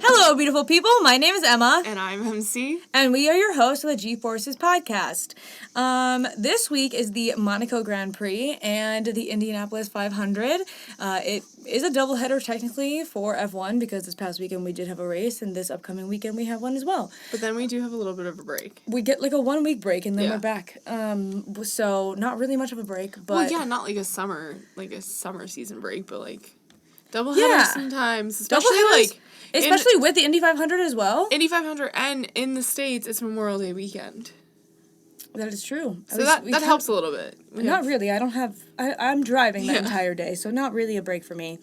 Hello, beautiful people. My name is Emma. And I'm MC. And we are your hosts of the G-Forces podcast. This week is the Monaco Grand Prix and the Indianapolis 500. It is a doubleheader technically for F1 because this past weekend we did have a race and this upcoming weekend we have one as well. But then we do have a little bit of a break. We get like a 1 week break and then we're back. So not really much of a break, but... Well, yeah, not like a summer season break, but like doubleheaders sometimes. Especially with the Indy 500 as well. Indy 500 and in the States, it's Memorial Day weekend. That is true. So that helps a little bit. Not really. I'm driving that entire day, so not really a break for me.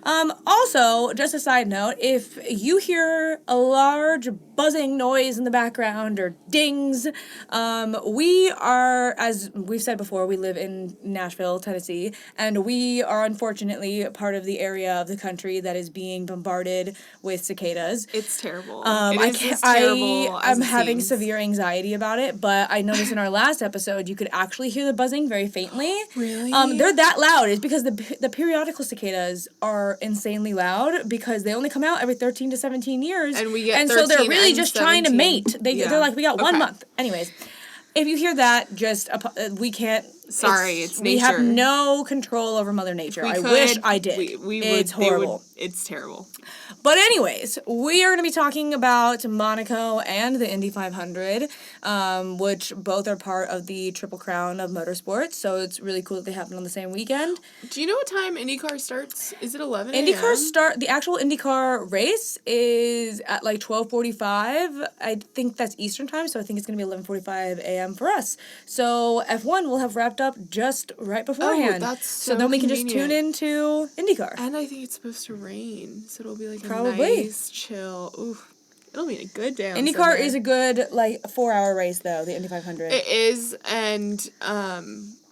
Also, just a side note, if you hear a large buzzing noise in the background or dings, we are, as we've said before, we live in Nashville, Tennessee, and we are unfortunately part of the area of the country that is being bombarded with cicadas. It's terrible. I'm having severe anxiety about it, but I noticed in our last episode you could actually hear the buzzing very faintly. Really? They're that loud. It's because the periodical cicadas are insanely loud because they only come out every 13 to 17 years. And we get 13 so they're really just 17. trying to mate. They're like, we got 1 month. Anyways, if you hear that, just we can't. Sorry, it's nature. We have no control over Mother Nature. I wish I did. It's horrible. It's terrible. But anyways, we are going to be talking about Monaco and the Indy 500, which both are part of the Triple Crown of Motorsport. So it's really cool that they happen on the same weekend. Do you know what time IndyCar starts? Is it 11 a.m.? The actual IndyCar race is at like 12:45. I think that's Eastern time, so I think it's going to be 11:45 a.m. for us. So F1 will have wrapped up just right beforehand. Oh, that's so then we can just convenient. tune into IndyCar. And I think it's supposed to rain, so it'll be like Probably. a nice, chill. Ooh, it'll be a good day. IndyCar is a good 4-hour race though. The Indy 500. It is, and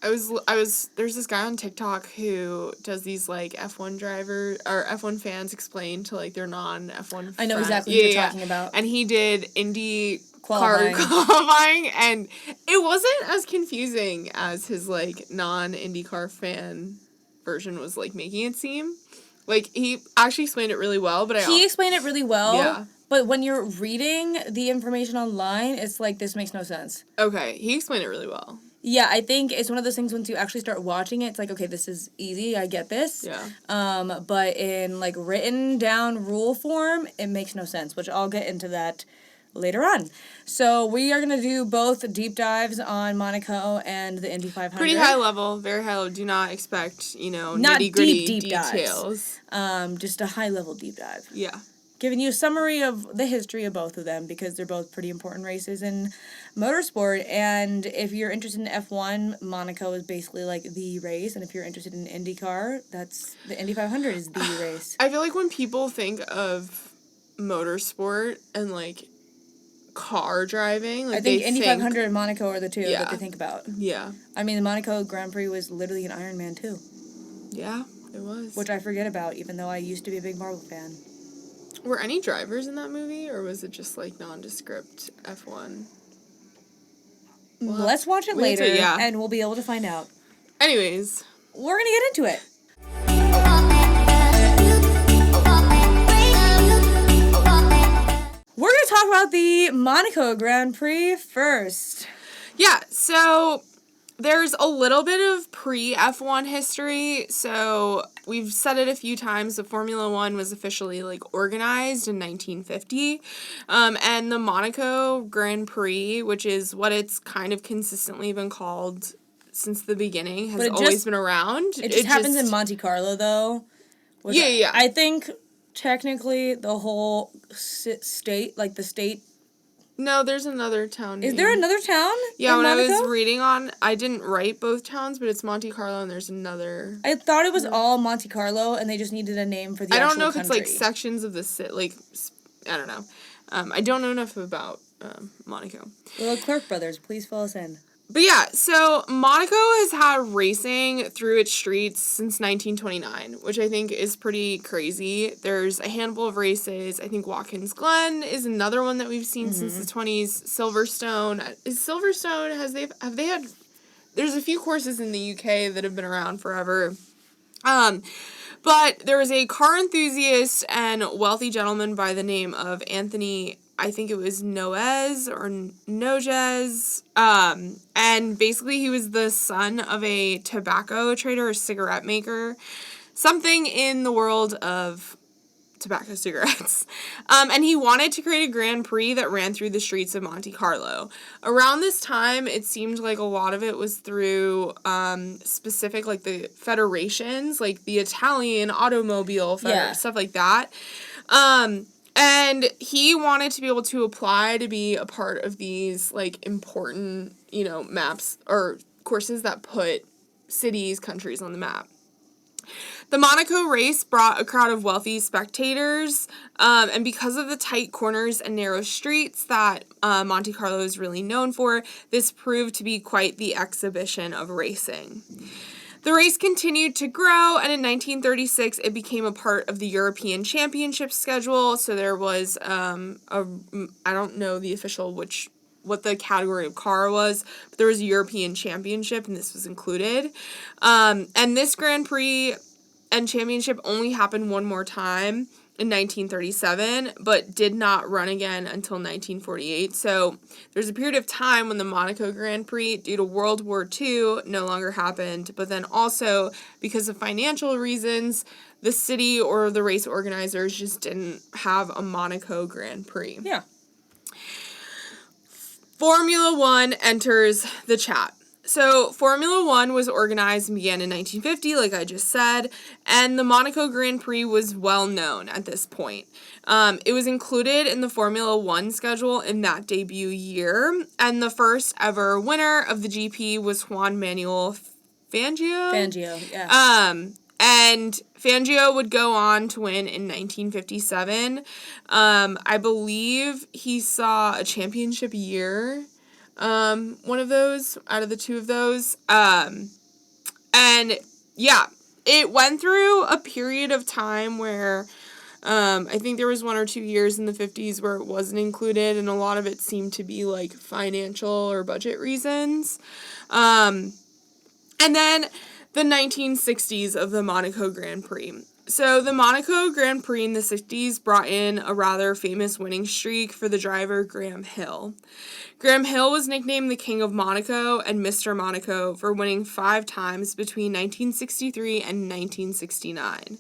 there's this guy on TikTok who does these like F1 fans explain to like their non-F1. I know exactly what you're talking about. And he did Indy qualifying, and it wasn't as confusing as his like non-IndyCar fan version was like making it seem. Like, he actually explained it really well, but He explained it really well. Yeah. But when you're reading the information online, it's like, this makes no sense. Okay, he explained it really well. Yeah, I think it's one of those things once you actually start watching it, it's like, okay, this is easy, I get this. Yeah. But in, like, written down rule form, it makes no sense, which I'll get into that later on. So we are going to do both deep dives on Monaco and the Indy 500. Pretty high level, very high level. Do not expect, nitty-gritty deep details. Dives. Just a high-level deep dive. Yeah. Giving you a summary of the history of both of them because they're both pretty important races in motorsport. And if you're interested in F1, Monaco is basically like the race. And if you're interested in IndyCar, the Indy 500 is the race. I feel like when people think of motorsport and like car driving, like, I think Indy 500 and Monaco are the two that they think about. Yeah. I mean, the Monaco Grand Prix was literally an Ironman too. Yeah, it was. Which I forget about, even though I used to be a big Marvel fan. Were any drivers in that movie, or was it just like nondescript F1? Let's watch it later, and we'll be able to find out. Anyways, we're gonna get into it. We're going to talk about the Monaco Grand Prix first. Yeah, so there's a little bit of pre-F1 history. So we've said it a few times, the Formula One was officially like organized in 1950. And the Monaco Grand Prix, which is what it's kind of consistently been called since the beginning, has always been around. It just happens in Monte Carlo, though. Yeah. I think technically the whole state, like the state... No, there's another town. Is there another town? Yeah, when Monaco? I was reading I didn't write both towns, but it's Monte Carlo and there's another. I thought it was all Monte Carlo and they just needed a name for the actual country. I don't know if it's like sections of the city, like, I don't know. I don't know enough about Monaco. Little Clark Brothers, please fill us in. But yeah, so Monaco has had racing through its streets since 1929, which I think is pretty crazy. There's a handful of races. I think Watkins Glen is another one that we've seen since the 20s. Silverstone. Is Silverstone, have they had there's a few courses in the UK that have been around forever. But there was a car enthusiast and wealthy gentleman by the name of Anthony, I think it was Noes or Noges. And basically he was the son of a tobacco trader or cigarette maker. Something in the world of tobacco cigarettes. And he wanted to create a Grand Prix that ran through the streets of Monte Carlo. Around this time, it seemed like a lot of it was through specific, like, the federations, like the Italian Automobile stuff like that. And he wanted to be able to apply to be a part of these, like, important, maps or courses that put cities, countries on the map. The Monaco race brought a crowd of wealthy spectators, and because of the tight corners and narrow streets that Monte Carlo is really known for, this proved to be quite the exhibition of racing. The race continued to grow, and in 1936, it became a part of the European Championship schedule, so there was, I don't know the official what the category of car was, but there was a European Championship, and this was included. And this Grand Prix and Championship only happened one more time in 1937, but did not run again until 1948. So there's a period of time when the Monaco Grand Prix, due to World War II, no longer happened, but then also because of financial reasons, the city or the race organizers just didn't have a Monaco Grand Prix. Yeah. Formula One enters the chat. So, Formula One was organized and began in 1950, like I just said, and the Monaco Grand Prix was well known at this point. It was included in the Formula One schedule in that debut year, and the first ever winner of the GP was Juan Manuel Fangio. Fangio, yeah. And Fangio would go on to win in 1957. I believe he saw a championship year. One of those, out of the two of those. And yeah, it went through a period of time where, I think there was 1 or 2 years in the 50s where it wasn't included, and a lot of it seemed to be, like, financial or budget reasons. And then the 1960s of the Monaco Grand Prix. So the Monaco Grand Prix in the 60s brought in a rather famous winning streak for the driver Graham Hill. Graham Hill was nicknamed the King of Monaco and Mr. Monaco for winning 5 times between 1963 and 1969.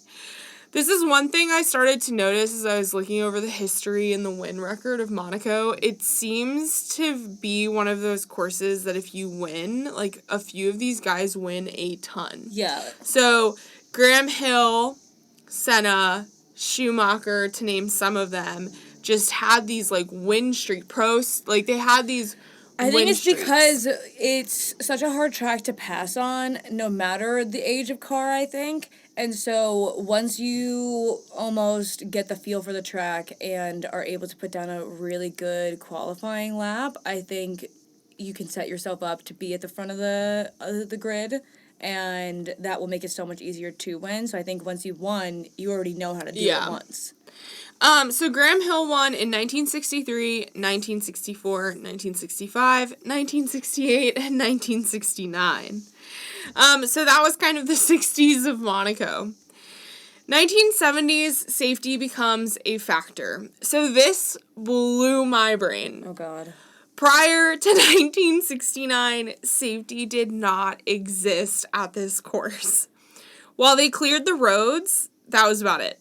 This is one thing I started to notice as I was looking over the history and the win record of Monaco. It seems to be one of those courses that if you win, like, a few of these guys win a ton. Yeah. So, Graham Hill, Senna, Schumacher, to name some of them, just had these, like, win streak they had these I think it's streaks. because it's such a hard track to pass on, no matter the age of car, I think. And so once you almost get the feel for the track and are able to put down a really good qualifying lap, I think you can set yourself up to be at the front of the grid, and that will make it so much easier to win. So I think once you've won, you already know how to do it once. So Graham Hill won in 1963, 1964, 1965, 1968, and 1969. So that was kind of the 60s of Monaco. 1970s, safety becomes a factor. So this blew my brain. Oh, God. Prior to 1969, safety did not exist at this course. While they cleared the roads, that was about it.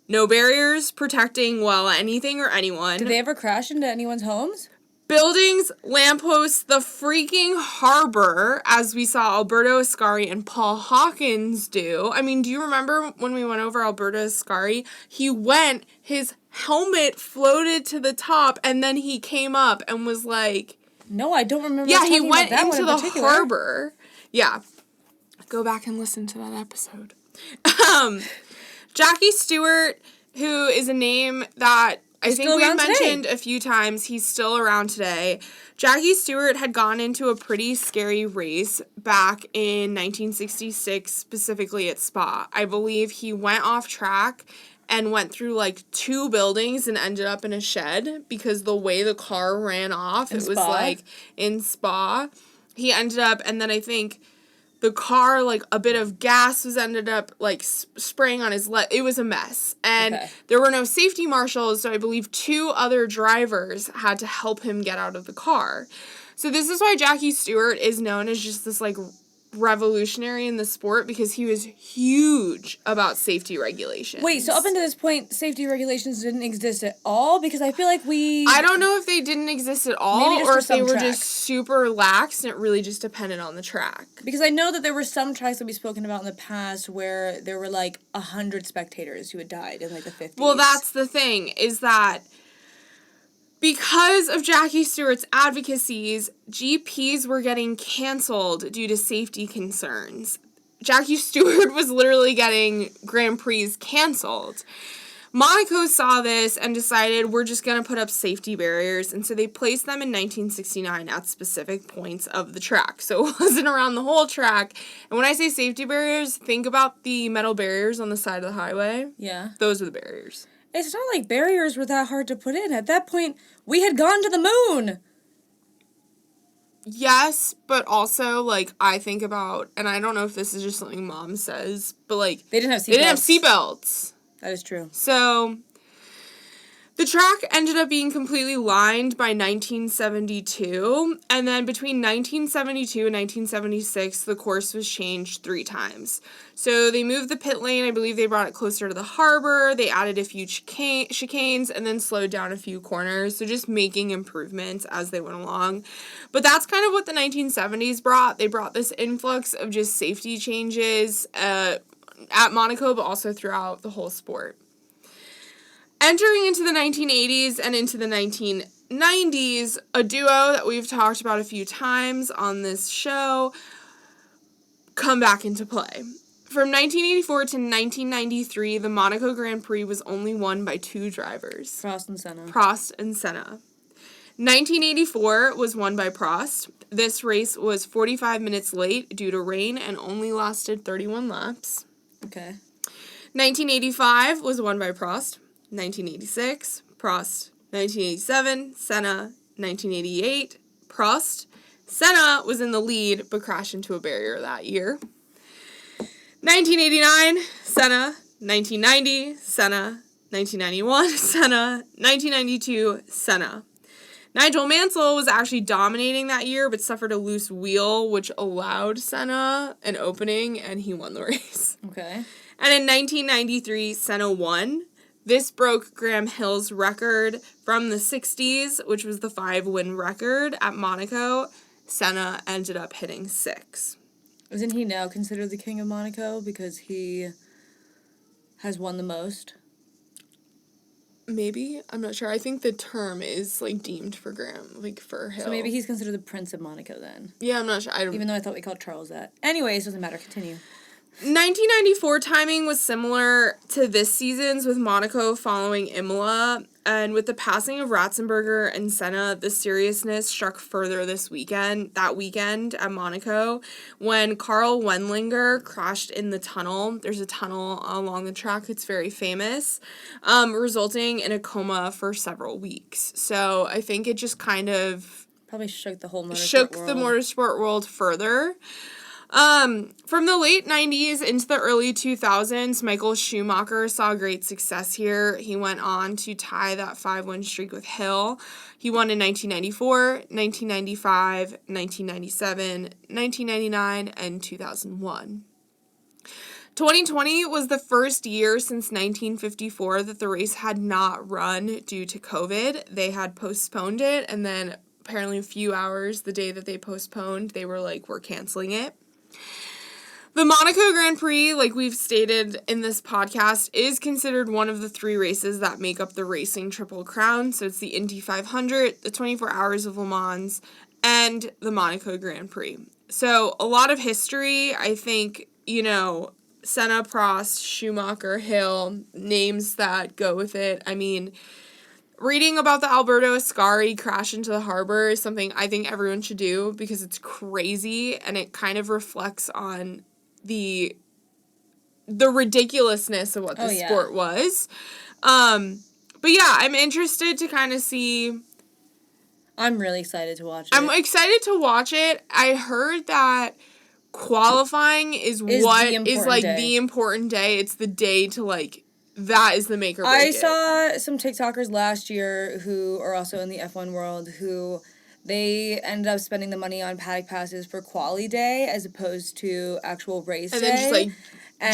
No barriers protecting, anything or anyone. Did they ever crash into anyone's homes? Buildings, lampposts, the freaking harbor, as we saw Alberto Ascari and Paul Hawkins do. I mean, do you remember when we went over Alberto Ascari? His helmet floated to the top, and then he came up and was like... No, I don't remember. Yeah, he went into the harbor. Yeah. Go back and listen to that episode. Jackie Stewart, who is a name that I think we've mentioned a few times. He's still around today. Jackie Stewart had gone into a pretty scary race back in 1966, specifically at Spa. I believe he went off track and went through, 2 buildings and ended up in a shed because the way the car ran off, it was, in Spa. he ended up, and then I think the car, like, a bit of gas was ended up, like, spraying on his leg. It was a mess. And there were no safety marshals, so I believe 2 other drivers had to help him get out of the car. So this is why Jackie Stewart is known as just this, like, revolutionary in the sport, because he was huge about safety regulations. Wait, so up until this point, safety regulations didn't exist at all? Because I feel like I don't know if they didn't exist at all, or if they were just super lax and it really just depended on the track. Because I know that there were some tracks that we've spoken about in the past where there were, like, 100 spectators who had died in, like, the 50s. Well, that's the thing, is that because of Jackie Stewart's advocacies, GPs were getting canceled due to safety concerns. Jackie Stewart was literally getting Grand Prix canceled. Monaco saw this and decided, we're just going to put up safety barriers, and so they placed them in 1969 at specific points of the track. So it wasn't around the whole track. And when I say safety barriers, think about the metal barriers on the side of the highway. Yeah. Those are the barriers. It's not like barriers were that hard to put in. At that point, we had gone to the moon. Yes, but also, like, I think about, and I don't know if this is just something Mom says, but, like, they didn't have seatbelts. They didn't have seatbelts. That is true. So the track ended up being completely lined by 1972, and then between 1972 and 1976, the course was changed 3 times. So they moved the pit lane, I believe they brought it closer to the harbor, they added a few chicanes, and then slowed down a few corners, so just making improvements as they went along. But that's kind of what the 1970s brought. They brought this influx of just safety changes at Monaco, but also throughout the whole sport. Entering into the 1980s and into the 1990s, a duo that we've talked about a few times on this show come back into play. From 1984 to 1993, the Monaco Grand Prix was only won by 2 drivers. Prost and Senna. 1984 was won by Prost. This race was 45 minutes late due to rain and only lasted 31 laps. Okay. 1985 was won by Prost. 1986, Prost. 1987, Senna. 1988, Prost. Senna was in the lead, but crashed into a barrier that year. 1989, Senna. 1990, Senna. 1991, Senna. 1992, Senna. Nigel Mansell was actually dominating that year, but suffered a loose wheel, which allowed Senna an opening, and he won the race. Okay. And in 1993, Senna won. This broke Graham Hill's record from the 60s, which was the 5-win record at Monaco. Senna ended up hitting 6. Isn't he now considered the king of Monaco because he has won the most? Maybe. I'm not sure. I think the term is, like, deemed for Graham, like, for Hill. So maybe he's considered the Prince of Monaco then. Yeah, I'm not sure. Even though I thought we called Charles that. Anyways, doesn't matter. Continue. 1994 timing was similar to this season's, with Monaco following Imola, and with the passing of Ratzenberger and Senna, the seriousness struck further that weekend at Monaco, when Karl Wendlinger crashed in the tunnel. There's a tunnel along the track that's very famous, resulting in a coma for several weeks. So I think it just kind of probably shook the whole motorsport world further. From the late 90s into the early 2000s, Michael Schumacher saw great success here. He went on to tie that 5-win streak with Hill. He won in 1994, 1995, 1997, 1999, and 2001. 2020 was the first year since 1954 that the race had not run due to COVID. They had postponed it, and then apparently a few hours the day that they postponed, they were like, we're canceling it. The Monaco Grand Prix, like we've stated in this podcast, is considered one of the 3 races that make up the racing Triple Crown. So it's the Indy 500, the 24 Hours of Le Mans, and the Monaco Grand Prix. So a lot of history, I think, Senna, Prost, Schumacher, Hill, names that go with it. I mean, reading about the Alberto Ascari crash into the harbor is something I think everyone should do because it's crazy and it kind of reflects on the ridiculousness of what the sport was. But yeah, I'm interested to kind of see. I'm really excited to watch it. I'm excited to watch it. I heard that qualifying is the important day. the important day. It's the day to, like, that is the make or break I it. saw some TikTokers last year who are also in the F1 world who they ended up spending the money on paddock passes for quali day as opposed to actual race day. And then just, like,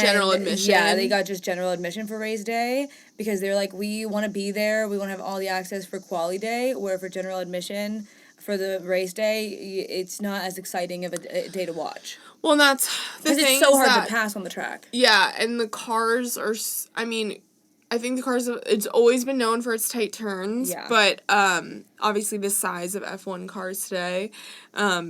general admission. Yeah, they got just general admission for race day because they're like, we want to be there. We want to have all the access for quali day, where for general admission for the race day, it's not as exciting of a day to watch. Well, and that's the thing. Because it's so hard to pass on the track. Yeah, and the cars are, I mean, I think the cars, it's always been known for its tight turns. Yeah. But obviously the size of F1 cars today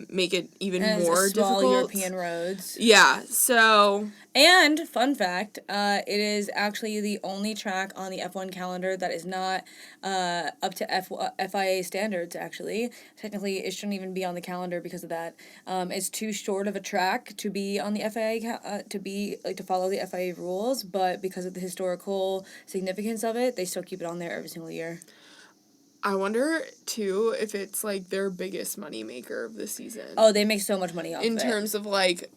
make it even more small difficult. European roads. Yeah, so... And, fun fact, it is actually the only track on the F1 calendar that is not up to FIA standards, actually. Technically, it shouldn't even be on the calendar because of that. It's too short of a track to be on the FIA, to follow the FIA rules, but because of the historical significance of it, they still keep it on there every single year. I wonder, too, if it's, like, their biggest moneymaker of the season. Oh, they make so much money off of it. In terms of, like...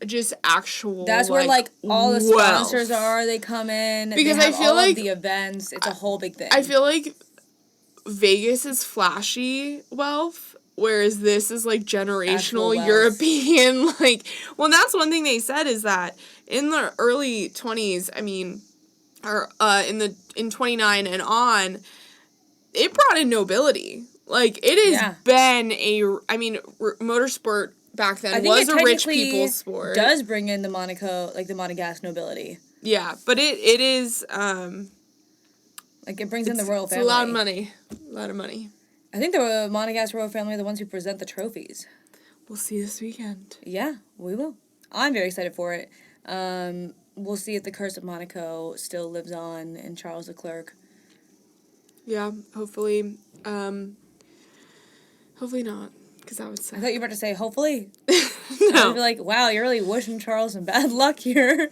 just actual, that's where, like, all the wealth. sponsors are. They come in. Because they have I feel all like... of the events. It's a whole big thing. I feel like Vegas is flashy wealth, whereas this is, like, generational European, like... Well, that's one thing they said is that in the early 20s, I mean, or in 29 and on, it brought in nobility. Like, it has been I mean, motorsport... back then was a rich people's sport. Does bring in the Monaco, like the Monegasque nobility. Yeah, but it is like it brings in the royal family. It's a lot of money. A lot of money. I think the Monegasque royal family are the ones who present the trophies. We'll see this weekend. Yeah, we will. I'm very excited for it. We'll see if the curse of Monaco still lives on in Charles Leclerc. Yeah, hopefully. Hopefully not. Because that would suck. I thought you were about to say, hopefully. No. I'd be like, wow, you're really wishing Charles some bad luck here.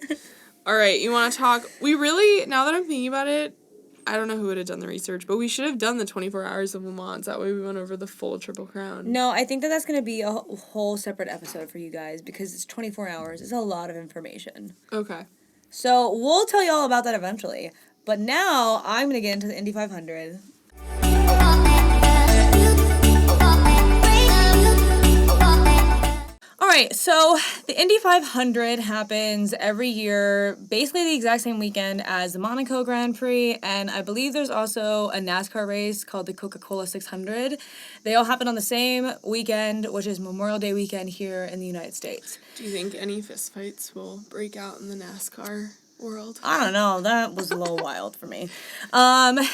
All right, you want to talk... We really, now that I'm thinking about it, I don't know who would have done the research, but we should have done the 24 hours of Le Mans. That way we went over the full Triple Crown. No, I think that's going to be a whole separate episode for you guys because it's 24 hours. It's a lot of information. Okay. So we'll tell you all about that eventually. But now I'm going to get into the Indy 500. Alright, so the Indy 500 happens every year, basically the exact same weekend as the Monaco Grand Prix, and I believe there's also a NASCAR race called the Coca-Cola 600. They all happen on the same weekend, which is Memorial Day weekend here in the United States. Do you think any fistfights will break out in the NASCAR world? I don't know. That was a little wild for me.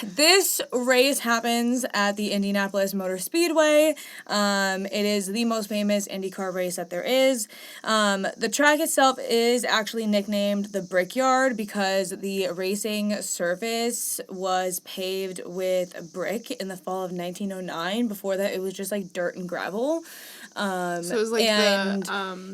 This race happens at the Indianapolis Motor Speedway. It is the most famous IndyCar race that there is. The track itself is actually nicknamed the Brickyard because the racing surface was paved with brick in the fall of 1909. Before that, it was just like dirt and gravel. So it was like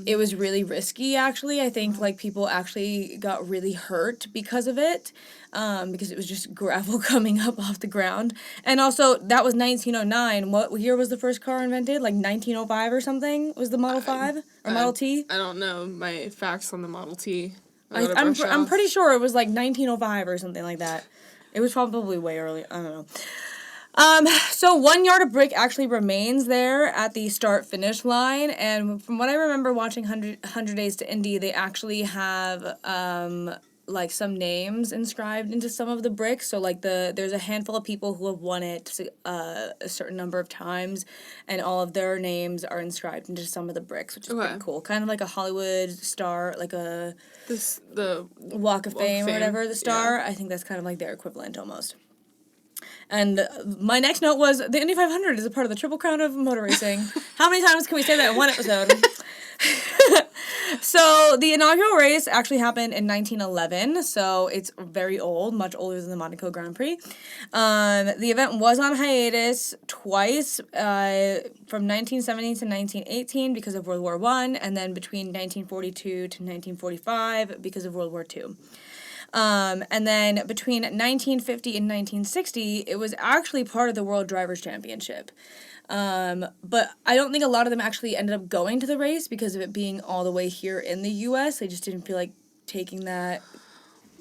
it was really risky, actually. I think like people actually got really hurt because of it, because it was just gravel coming up off the ground. And also, that was 1909. What year was the first car invented? Like 1905 or something was the Model 5 or Model T? I don't know my facts on the Model T. I'm pretty sure it was like 1905 or something like that. It was probably way early. I don't know. So 1 yard of brick actually remains there at the start-finish line, and from what I remember watching 100 Days to Indy, they actually have, like, some names inscribed into some of the bricks, so, like, there's a handful of people who have won it a certain number of times, and all of their names are inscribed into some of the bricks, which is pretty cool. Kind of like a Hollywood star, like the Walk of Fame or whatever, the star. Yeah. I think that's kind of like their equivalent, almost. And my next note was, the Indy 500 is a part of the Triple Crown of motor racing. How many times can we say that in one episode? So, the inaugural race actually happened in 1911, so it's very old, much older than the Monaco Grand Prix. The event was on hiatus twice, from 1970 to 1918 because of World War I, and then between 1942 to 1945 because of World War II. And then between 1950 and 1960, it was actually part of the World Drivers' Championship. But I don't think a lot of them actually ended up going to the race because of it being all the way here in the U.S. They just didn't feel like taking that.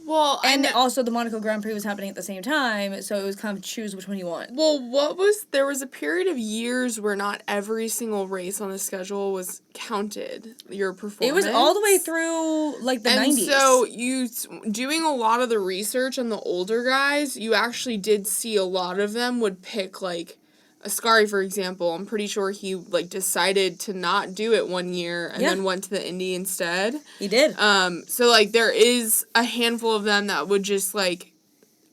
Well, and also the Monaco Grand Prix was happening at the same time, so it was kind of choose which one you want. Well, there was a period of years where not every single race on the schedule was counted, your performance. It was all the way through, like, the 90s. And so, doing a lot of the research on the older guys, you actually did see a lot of them would pick, like, Ascari, for example. I'm pretty sure he, like, decided to not do it one year and then went to the Indy instead. He did. So, like, there is a handful of them that would just, like,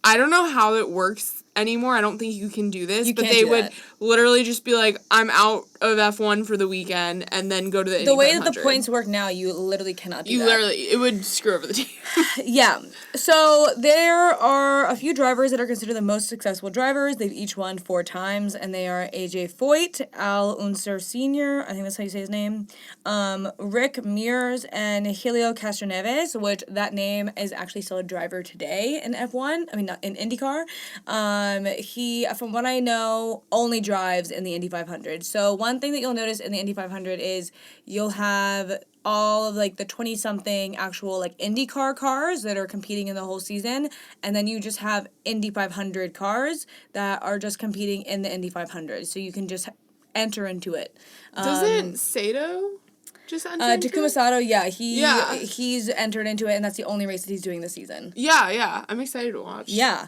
I don't know how it works anymore. I don't think you can do this. But they would literally just be like, I'm out of F1 for the weekend and then go to the Indy 500. The way that the points work now, you literally cannot do that. It would screw over the team. Yeah. So there are a few drivers that are considered the most successful drivers. They've each won 4 times, and they are AJ Foyt, Al Unser Sr., I think that's how you say his name, Rick Mears, and Helio Castroneves, which that name is actually still a driver today in F1. I mean, not in IndyCar. He, from what I know, only drives in the Indy 500. So one thing that you'll notice in the Indy 500 is you'll have all of, like, the 20-something actual, like, IndyCar cars that are competing in the whole season, and then you just have Indy 500 cars that are just competing in the Indy 500, so you can just enter into it. Doesn't Sato just enter into Takuma it? Sato, he's entered into it, and that's the only race that he's doing this season. Yeah, I'm excited to watch. Yeah.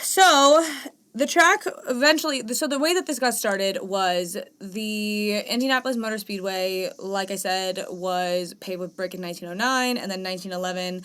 So the track eventually, so the way that this got started was the Indianapolis Motor Speedway, like I said, was paved with brick in 1909, and then 1911,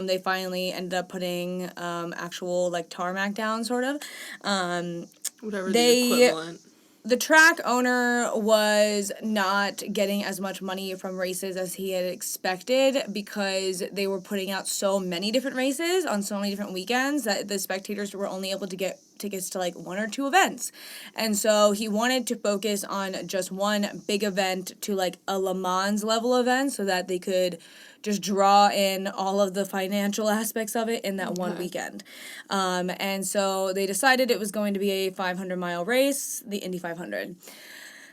they finally ended up putting actual, like, tarmac down, sort of. Whatever the equivalent. The track owner was not getting as much money from races as he had expected because they were putting out so many different races on so many different weekends that the spectators were only able to get tickets to, like, 1 or 2 events. And so he wanted to focus on just one big event to, like, a Le Mans level event so that they could just draw in all of the financial aspects of it in that one weekend. And so they decided it was going to be a 500-mile race, the Indy 500.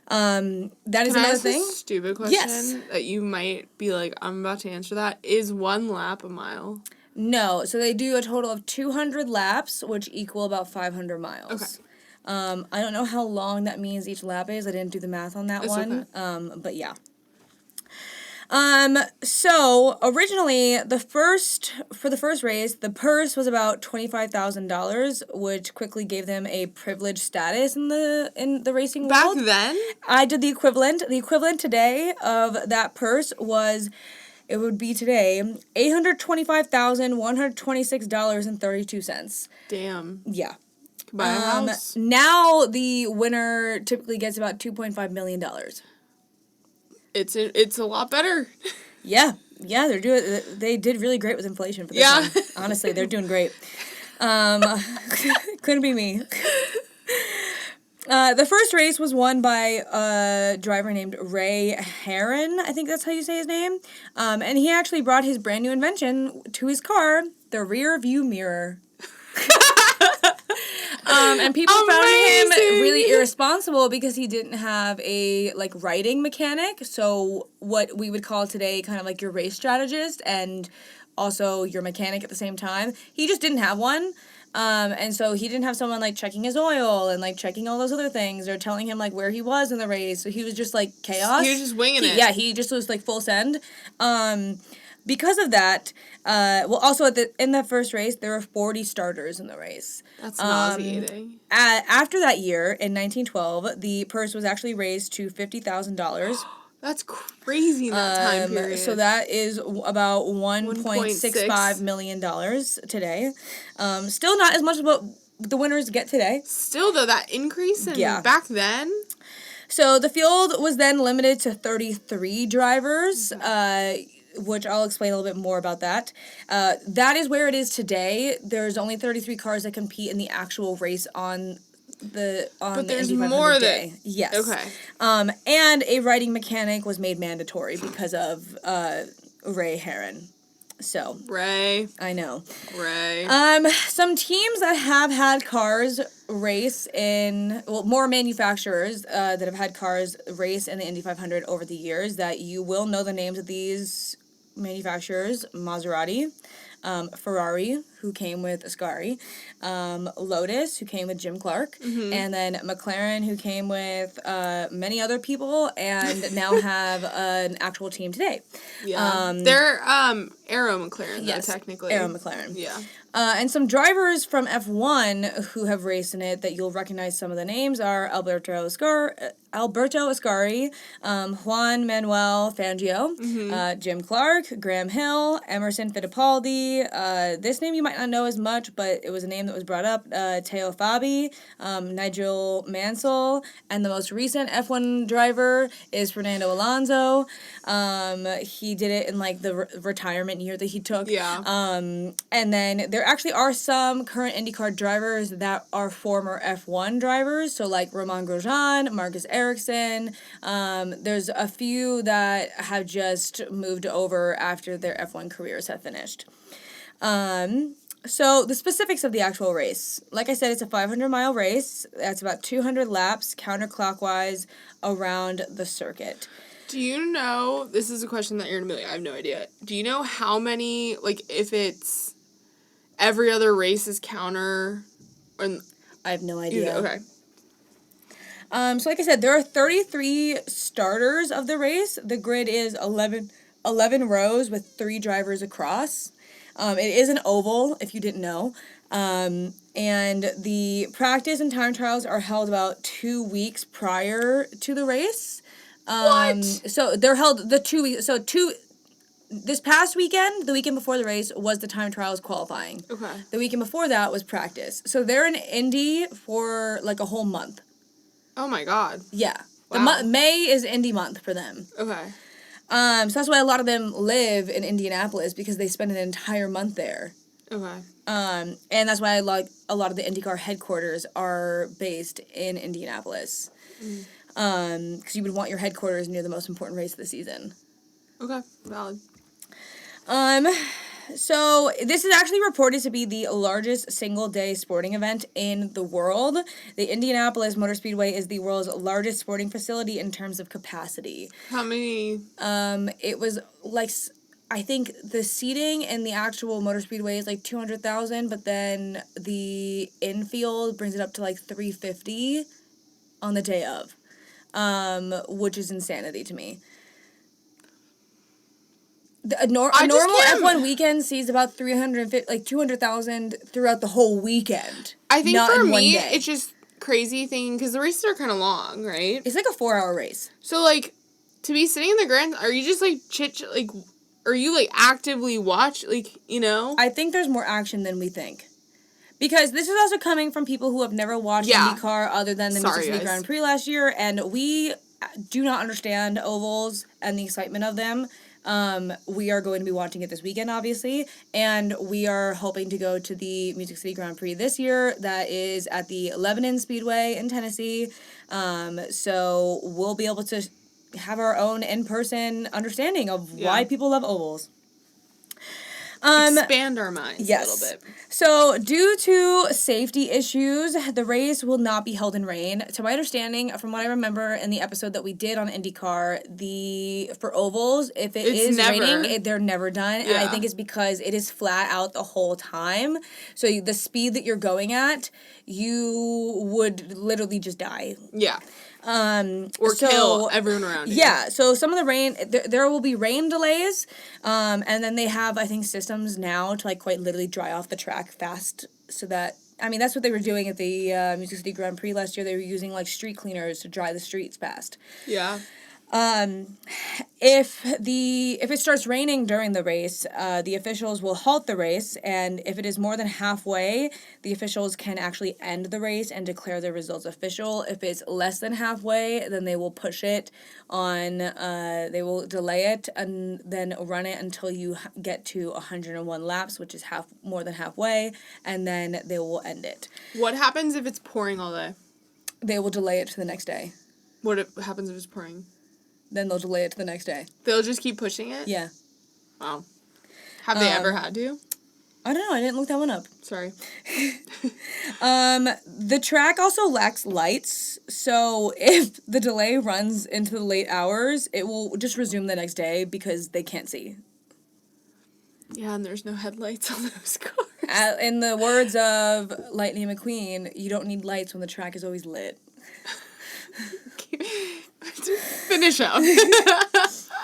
That is another thing. Can I ask a stupid question that you might be like, I'm about to answer that? Is 1 lap a mile? No. So they do a total of 200 laps, which equal about 500 miles. Okay. I don't know how long that means each lap is. I didn't do the math on that one. Okay. But yeah. So originally for the first race, the purse was about $25,000, which quickly gave them a privileged status in the racing world. Back then? I did the equivalent. The equivalent today of that purse it would be today $825,126.32. Damn. Yeah. Buy a house. Now the winner typically gets about $2.5 million. It's a lot better. Yeah, they did really great with inflation for this one. Honestly, they're doing great. Couldn't be me. The first race was won by a driver named Ray Heron, I think that's how you say his name. And he actually brought his brand new invention to his car, the rear view mirror. And people found him really irresponsible because he didn't have a, like, riding mechanic, so what we would call today kind of like your race strategist and also your mechanic at the same time. He just didn't have one. And so he didn't have someone, like, checking his oil and, like, checking all those other things or telling him, like, where he was in the race. So he was just, like, chaos. He was just winging it. Yeah, he just was, like, full send. Because of that, also in that first race, there were 40 starters in the race. That's nauseating. After that year, in 1912, the purse was actually raised to $50,000. That's crazy in that time period. So that is about $1.65 million today. Still not as much as what the winners get today. Still, though, that increase back then? So the field was then limited to 33 drivers, which I'll explain a little bit more about that. That is where it is today. There's only 33 cars that compete in the actual race on the there's Indy 500 more day. Yes. Okay. And a riding mechanic was made mandatory because of Ray Heron. So, Ray. I know. Ray. Some teams that have had cars race in, well, more manufacturers that have had cars race in the Indy 500 over the years that you will know the names of these manufacturers: Maserati, Ferrari, who came with Ascari, Lotus, who came with Jim Clark, and then McLaren, who came with many other people, and now have an actual team today. Yeah. They're Aero McLaren, Yes, though, technically. Aero McLaren. Yeah. And some drivers from F1 who have raced in it that you'll recognize some of the names are Alberto Ascari, Juan Manuel Fangio, Jim Clark, Graham Hill, Emerson Fittipaldi. This name you might not know as much, but it was a name that was brought up. Teo Fabi, Nigel Mansell, and the most recent F1 driver is Fernando Alonso. He did it in like the retirement year that he took. Yeah. And then there actually are some current IndyCar drivers that are former F1 drivers. So like Romain Grosjean, Marcus Ericsson. There's a few that have just moved over after their F1 careers have finished. So the specifics of the actual race. Like I said, it's a 500-mile race. That's about 200 laps counterclockwise around the circuit. Do you know, this is a question that you're going to be like, I have no idea. Do you know how many, like, if it's every other race is counter? Or, I have no idea. Okay. So like I said, there are 33 starters of the race. The grid is 11 rows with 3 drivers across. It is an oval, if you didn't know. And the practice and time trials are held about 2 weeks prior to the race. What? So they're held the 2 weeks. This past weekend, the weekend before the race, was the time trials qualifying. Okay. The weekend before that was practice. So they're in Indy for like a whole month. Oh my God. Yeah. Wow. May is Indy month for them. Okay. So that's why a lot of them live in Indianapolis, because they spend an entire month there. Okay. And that's why a lot of the IndyCar headquarters are based in Indianapolis. Because you would want your headquarters near the most important race of the season. Okay. Valid. So this is actually reported to be the largest single-day sporting event in the world. The Indianapolis Motor Speedway is the world's largest sporting facility in terms of capacity. How many? It was like, I think the seating in the actual Motor Speedway is like 200,000, but then the infield brings it up to like 350 on the day of, which is insanity to me. A normal F1 weekend sees about 200,000 throughout the whole weekend. I think for me, it's just crazy thing, because the races are kind of long, right? It's like a 4-hour race. So, like, to be sitting in the grand, are you just, like, are you, like, actively watch, like, you know? I think there's more action than we think. Because this is also coming from people who have never watched IndyCar other than the Music City Grand Prix last year, and we do not understand ovals and the excitement of them. We are going to be watching it this weekend, obviously, and we are hoping to go to the Music City Grand Prix this year. That is at the Lebanon Speedway in Tennessee. So we'll be able to have our own in-person understanding of why people love ovals. Expand our minds a little bit. So, due to safety issues, the race will not be held in rain. To my understanding, from what I remember in the episode that we did on IndyCar, for ovals, if it's raining, they're never done. Yeah. And I think it's because it is flat out the whole time. So, the speed that you're going at, you would literally just die. Yeah. Or kill everyone around you. Yeah, so some of the rain, there will be rain delays, and then they have, I think, systems now to, like, quite literally dry off the track fast, so that, I mean, that's what they were doing at the Music City Grand Prix last year. They were using, like, street cleaners to dry the streets fast. Yeah. If it starts raining during the race, the officials will halt the race, and if it is more than halfway, the officials can actually end the race and declare the results official. If it's less than halfway, then they will push it on, they will delay it and then run it until you get to 101 laps, which is more than halfway, and then they will end it. What happens if it's pouring all day? They will delay it to the next day. What happens if it's pouring? Then they'll delay it to the next day. They'll just keep pushing it? Yeah. Wow. Have they ever had to? I don't know. I didn't look that one up. Sorry. The track also lacks lights, so if the delay runs into the late hours, it will just resume the next day because they can't see. Yeah, and there's no headlights on those cars. In the words of Lightning McQueen, you don't need lights when the track is always lit. Finish up.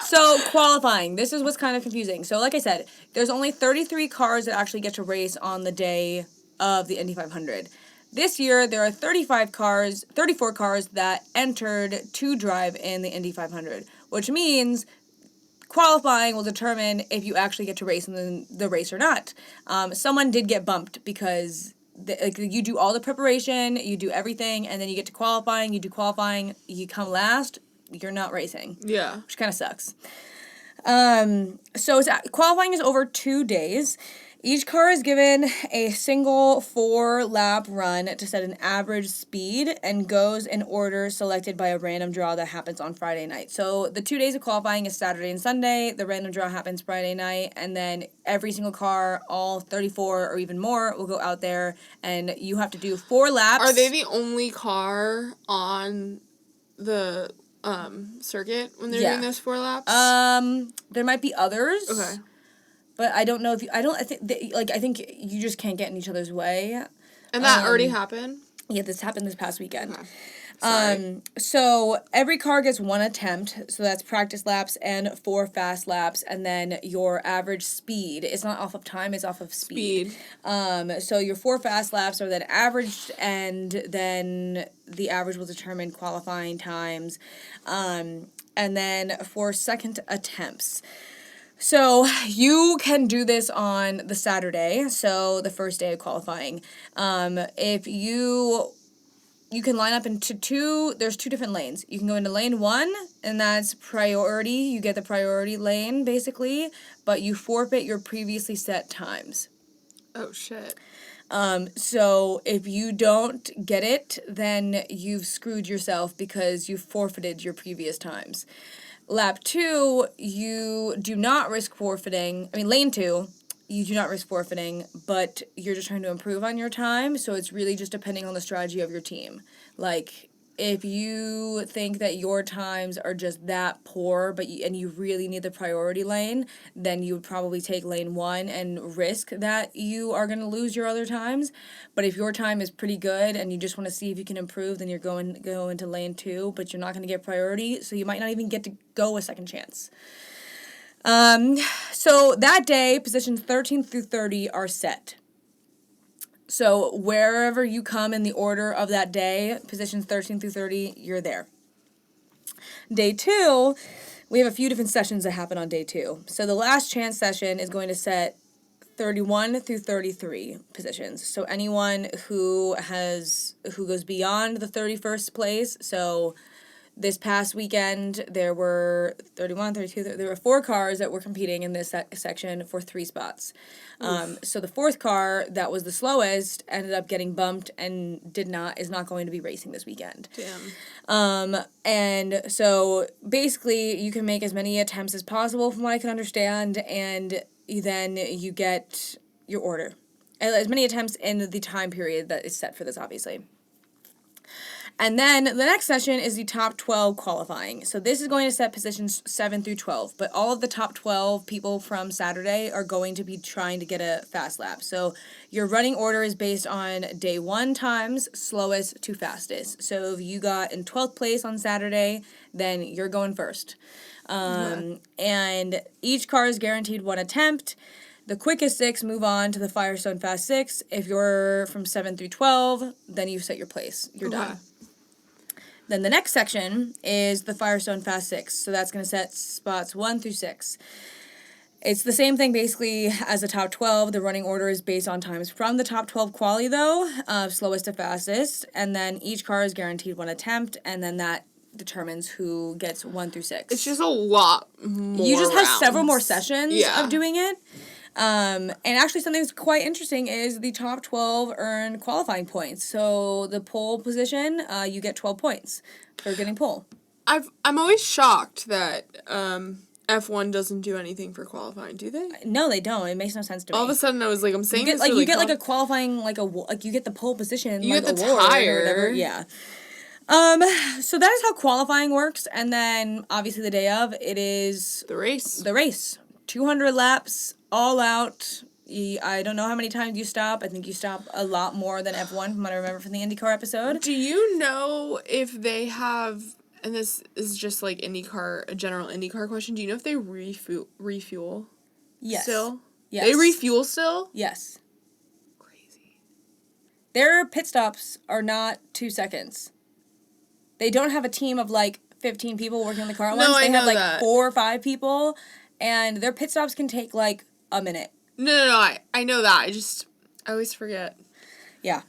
So, qualifying. This is what's kind of confusing. So, like I said, there's only 33 cars that actually get to race on the day of the Indy 500. This year, there are 34 cars that entered to drive in the Indy 500, which means qualifying will determine if you actually get to race in the race or not. Someone did get bumped because you do all the preparation, you do everything, and then you get to qualifying, you come last, you're not racing. Yeah. Which kind of sucks. Qualifying is over 2 days. Each car is given a single 4-lap run to set an average speed and goes in order selected by a random draw that happens on Friday night. So the 2 days of qualifying is Saturday and Sunday. The random draw happens Friday night, and then every single car, all 34 or even more, will go out there, and you have to do 4 laps. Are they the only car on the circuit when they're doing those 4 laps? There might be others. Okay. But I don't know if I think you just can't get in each other's way. And that already happened? Yeah, this happened this past weekend. Okay. Sorry. So every car gets 1 attempt, so that's practice laps and 4 fast laps, and then your average speed. It's not off of time, it's off of speed. So your 4 fast laps are then averaged, and then the average will determine qualifying times. And then for second attempts. So you can do this on the Saturday, so the first day of qualifying. If you can line up into there's 2 different lanes. You can go into lane 1, and that's priority. You get the priority lane, basically, but you forfeit your previously set times. Oh, shit. So if you don't get it, then you've screwed yourself because you forfeited your previous times. Lap 2, you do not risk forfeiting. Lane 2, you do not risk forfeiting, but you're just trying to improve on your time, so it's really just depending on the strategy of your team. Like, if you think that your times are just that poor, and you really need the priority lane, then you would probably take lane 1 and risk that you are going to lose your other times. But if your time is pretty good and you just want to see if you can improve, then you're go into lane 2, but you're not going to get priority, so you might not even get to go a second chance. So that day, positions 13 through 30 are set. So wherever you come in the order of that day, positions 13 through 30, you're there. Day 2, we have a few different sessions that happen on day 2. So the last chance session is going to set 31 through 33 positions. So anyone who goes beyond the 31st place, so this past weekend, there were 31, 32, there were 4 cars that were competing in this section for 3 spots. So the 4th car that was the slowest ended up getting bumped and is not going to be racing this weekend. Damn. And so basically you can make as many attempts as possible from what I can understand, and then you get your order. As many attempts in the time period that is set for this, obviously. And then the next session is the top 12 qualifying. So this is going to set positions 7 through 12. But all of the top 12 people from Saturday are going to be trying to get a fast lap. So your running order is based on day 1 times, slowest to fastest. So if you got in 12th place on Saturday, then you're going first. And each car is guaranteed 1 attempt. The quickest 6 move on to the Firestone Fast 6. If you're from 7 through 12, then you set your place. You're done. Then the next section is the Firestone Fast 6. So that's going to set spots 1 through 6. It's the same thing basically as the top 12. The running order is based on times from the top 12 quali though, slowest to fastest. And then each car is guaranteed 1 attempt, and then that determines who gets 1 through 6. It's just a lot more You just rounds. have several more sessions of doing it. And actually something that's quite interesting is the top 12 earn qualifying points. So the pole position, you get 12 points for getting pole. I'm always shocked that F1 doesn't do anything for qualifying, do they? No, they don't. It makes no sense to me. All of a sudden, I was like, I'm saying this you get like a qualifying, like you get the pole position, you like get the award tire. or whatever. Yeah. So that is how qualifying works, and then obviously the day of, it is The race. The race. 200 laps, all out. I don't know how many times you stop. I think you stop a lot more than F1 from what I remember from the IndyCar episode. Do you know if they have, and this is just like IndyCar, a general IndyCar question, do you know if they refuel? Yes. Still? Yes. They refuel still? Yes. Crazy. Their pit stops are not 2 seconds. They don't have a team of like 15 people working on the car at once. They have like that. 4 or 5 people, and their pit stops can take like a minute. No, I know that. I always forget. Yeah.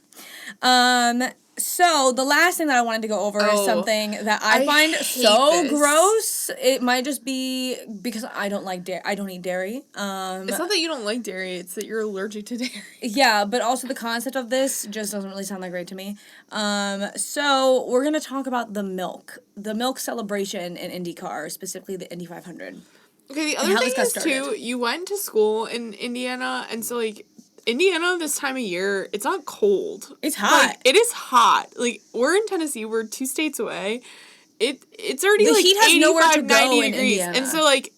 So the last thing that I wanted to go over is something that I find so gross. It might just be because I don't like dairy. I don't eat dairy. It's not that you don't like dairy, it's that you're allergic to dairy. Yeah, but also the concept of this just doesn't really sound that great to me. So we're going to talk about the milk celebration in IndyCar, specifically the Indy 500. Okay, the other thing is, too, you went to school in Indiana, and so, like, Indiana this time of year, it's not cold. It's hot. Like, it is hot. Like, we're in Tennessee, we're 2 states away. It's already, the like, heat has 85, nowhere to 90 go in degrees. Indiana. And so, like,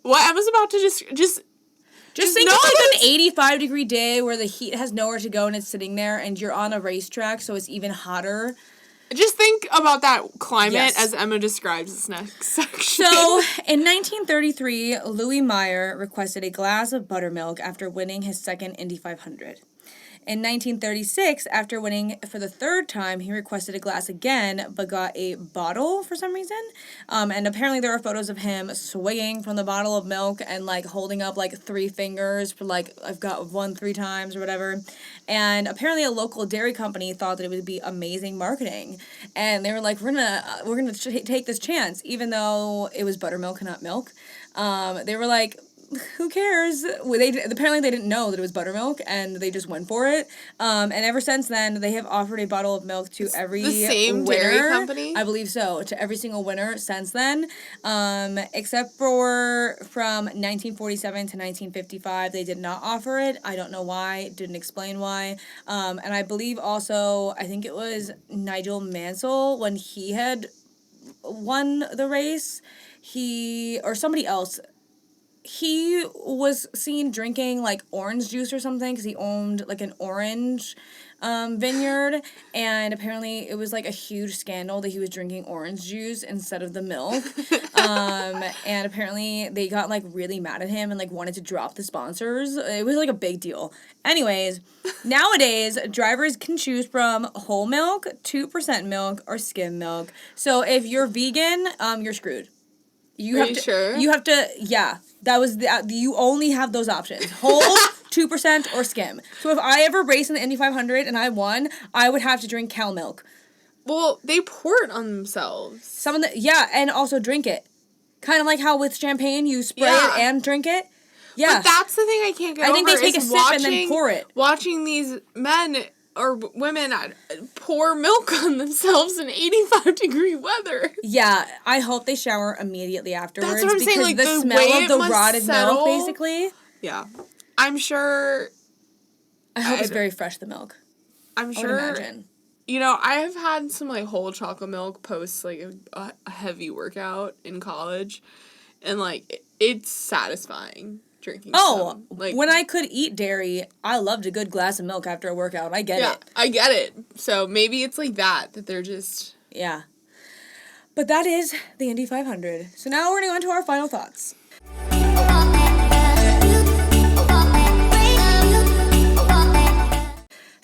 what Emma's about to just think of like an 85-degree day where the heat has nowhere to go and it's sitting there, and you're on a racetrack, so it's even hotter. Just think about that climate Yes. as Emma describes this next section. So, in 1933, Louis Meyer requested a glass of buttermilk after winning his second Indy 500. In 1936, after winning for the 3rd time, he requested a glass again, but got a bottle for some reason. And apparently there are photos of him swinging from the bottle of milk and, like, holding up, like, 3 fingers for, like, I've got 1 3 times or whatever. And apparently a local dairy company thought that it would be amazing marketing. And they were like, we're gonna take this chance, even though it was buttermilk and not milk. They were like, who cares? Apparently they didn't know that it was buttermilk, and they just went for it. And ever since then, they have offered a bottle of milk to every the same winner. dairy company? I believe so, to every single winner since then. Except for from 1947 to 1955, they did not offer it. I don't know why. Didn't explain why. And I believe also, I think it was Nigel Mansell, when he had won the race, or somebody else, he was seen drinking, like, orange juice or something, because he owned, like, an orange vineyard, and apparently it was, like, a huge scandal that he was drinking orange juice instead of the milk, and apparently they got, like, really mad at him and, like, wanted to drop the sponsors. It was, like, a big deal. Anyways, nowadays, drivers can choose from whole milk, 2% milk, or skim milk. So if you're vegan, you're screwed. You have to, yeah. That was you only have those options. Whole, 2%, or skim. So if I ever race in the Indy 500 and I won, I would have to drink cow milk. Well, they pour it on themselves. And also drink it. Kind of like how with champagne, you spray it and drink it. Yeah. But that's the thing I can't get over. I think they take a sip and then pour it. Watching these men or women pour milk on themselves in 85-degree weather. Yeah, I hope they shower immediately afterwards. That's what I'm saying, like, the smell of the rotted milk, basically. Yeah. I'm sure... I hope it's very fresh, the milk. I'm sure... I would imagine. You know, I have had some, like, whole chocolate milk post, like, a heavy workout in college. And, like, it's satisfying drinking some. Like, when I could eat dairy, I loved a good glass of milk after a workout. I get it. Yeah, I get it. So maybe it's like that they're just... Yeah. But that is the Indy 500. So now we're going to go into our final thoughts.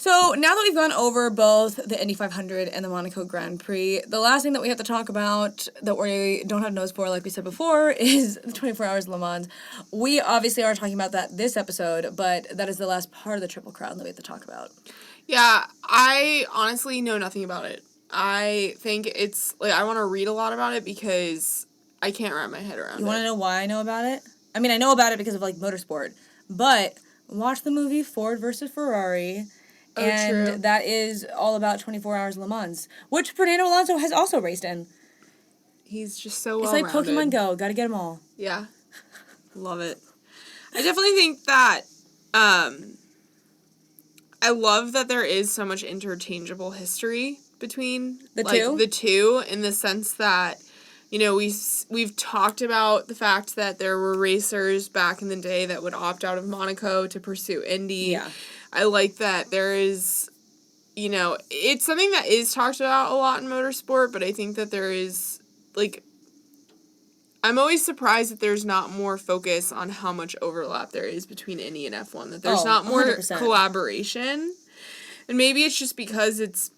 So now that we've gone over both the Indy 500 and the Monaco Grand Prix, the last thing that we have to talk about that we don't have notes for, like we said before, is the 24 Hours of Le Mans. We obviously are talking about that this episode, but that is the last part of the Triple Crown that we have to talk about. Yeah, I honestly know nothing about it. I think it's, like, I want to read a lot about it because I can't wrap my head around it. You want to know why I know about it? I mean, I know about it because of, like, motorsport, but watch the movie Ford versus Ferrari. And true. That is all about 24 Hours Le Mans, which Fernando Alonso has also raced in. He's just so It's well-rounded. like Pokemon Go. Gotta get them all. Yeah. Love it. I definitely think that, I love that there is so much interchangeable history between The two? The two, in the sense that, you know, we've talked about the fact that there were racers back in the day that would opt out of Monaco to pursue Indy. Yeah. I like that there is, you know, it's something that is talked about a lot in motorsport, but I think that there is, like, I'm always surprised that there's not more focus on how much overlap there is between Indy and F1, that there's not more 100%. collaboration. And maybe it's just because it's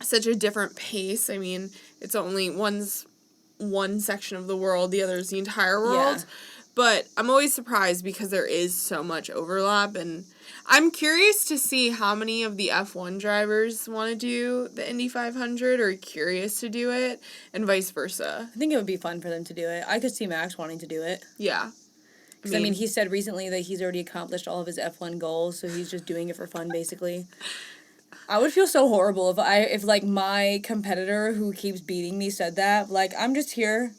such a different pace. I mean, it's only one's one section of the world, the other is the entire world. Yeah. But I'm always surprised because there is so much overlap, and I'm curious to see how many of the F1 drivers want to do the Indy 500 or curious to do it, and vice versa. I think it would be fun for them to do it. I could see Max wanting to do it. Yeah. Because, I mean, he said recently that he's already accomplished all of his F1 goals, so he's just doing it for fun, basically. I would feel so horrible if like, my competitor who keeps beating me said that. Like, I'm just here.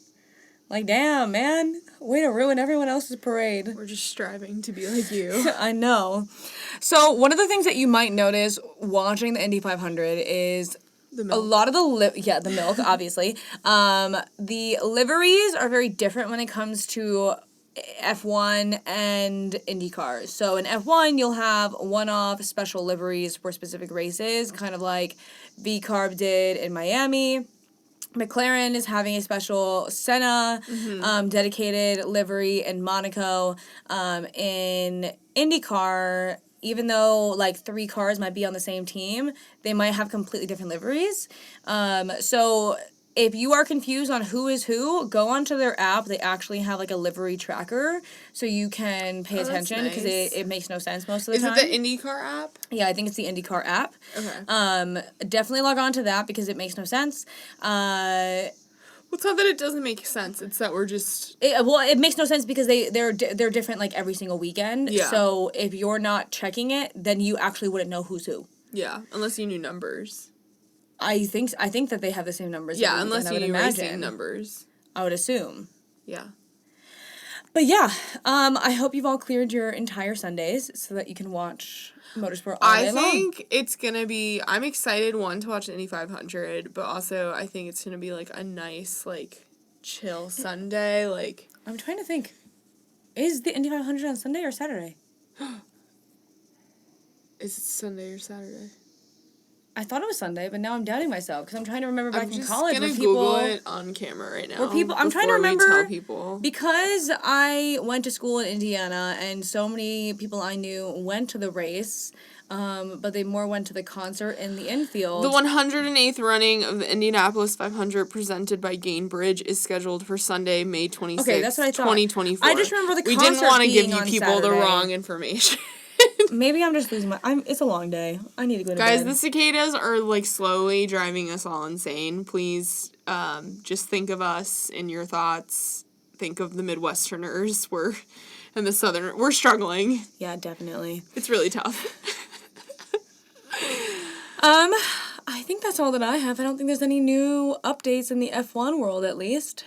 Like, damn, man. Way to ruin everyone else's parade. We're just striving to be like you. I know. So, one of the things that you might notice watching the Indy 500 is The milk. a lot of the milk, obviously. The liveries are very different when it comes to F1 and Indy cars. So in F1, you'll have one-off special liveries for specific races, kind of like V-Carb did in Miami. McLaren is having a special Senna dedicated livery in Monaco. In IndyCar, even though like 3 cars might be on the same team, they might have completely different liveries. So if you are confused on who is who, go onto their app. They actually have like a livery tracker, so you can pay attention because nice. it makes no sense most of the time. Is it the IndyCar app? Yeah, I think it's the IndyCar app. Okay. Definitely log on to that because it makes no sense. Well, it's not that it doesn't make sense. It's that we're just... It makes no sense because they're different like every single weekend. Yeah. So if you're not checking it, then you actually wouldn't know who's who. Yeah, unless you knew numbers. I think that they have the same numbers. Yeah, every unless weekend, you knew I would racing imagine. numbers. I would assume. Yeah. But yeah, I hope you've all cleared your entire Sundays so that you can watch Motorsport all day long. I think it's gonna be... I'm excited, one, to watch the Indy 500, but also I think it's gonna be, like, a nice, like, chill Sunday, like... I'm trying to think. Is the Indy 500 on Sunday or Saturday? Is it Sunday or Saturday? I thought it was Sunday, but now I'm doubting myself because I'm trying to remember back in college I'm just gonna Google it on camera right now. I'm trying to remember tell people. Because I went to school in Indiana and so many people I knew went to the race, but they more went to the concert in the infield. The 108th running of the Indianapolis 500 presented by Gainbridge is scheduled for Sunday, May 26th, Okay, that's what I thought. 2024. I just remember the We concert didn't want to give being you on people the Saturday. wrong information. Maybe I'm just losing my... It's a long day. I need to go to Guys, bed. the cicadas are, like, slowly driving us all insane. Please, just think of us in your thoughts. Think of the Midwesterners. And the Southern... We're struggling. Yeah, definitely. It's really tough. I think that's all that I have. I don't think there's any new updates in the F1 world, at least.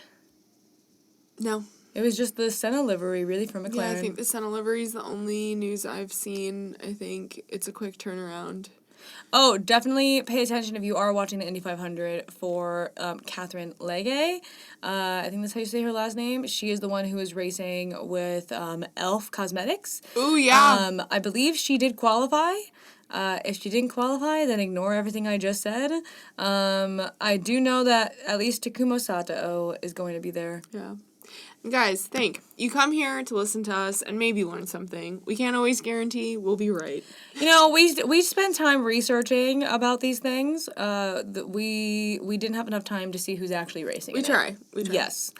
No. It was just the Senna livery, really, from McLaren. Yeah, I think the Senna livery is the only news I've seen. I think it's a quick turnaround. Oh, definitely pay attention if you are watching the Indy 500 for Catherine Legge. I think that's how you say her last name. She is the one who is racing with Elf Cosmetics. Ooh, yeah. I believe she did qualify. If she didn't qualify, then ignore everything I just said. I do know that at least Takuma Sato is going to be there. Yeah. Guys, you come here to listen to us and maybe learn something. We can't always guarantee we'll be right. You know, we spent time researching about these things. We didn't have enough time to see who's actually racing. We try. Yes.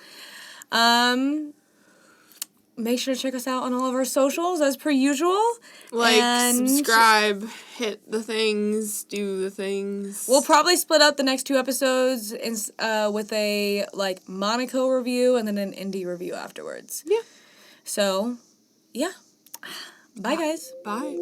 Make sure to check us out on all of our socials as per usual. Subscribe, hit the things, do the things. We'll probably split up the next 2 episodes with a Monaco review and then an Indy review afterwards. Yeah. So, yeah. Bye, guys. Bye.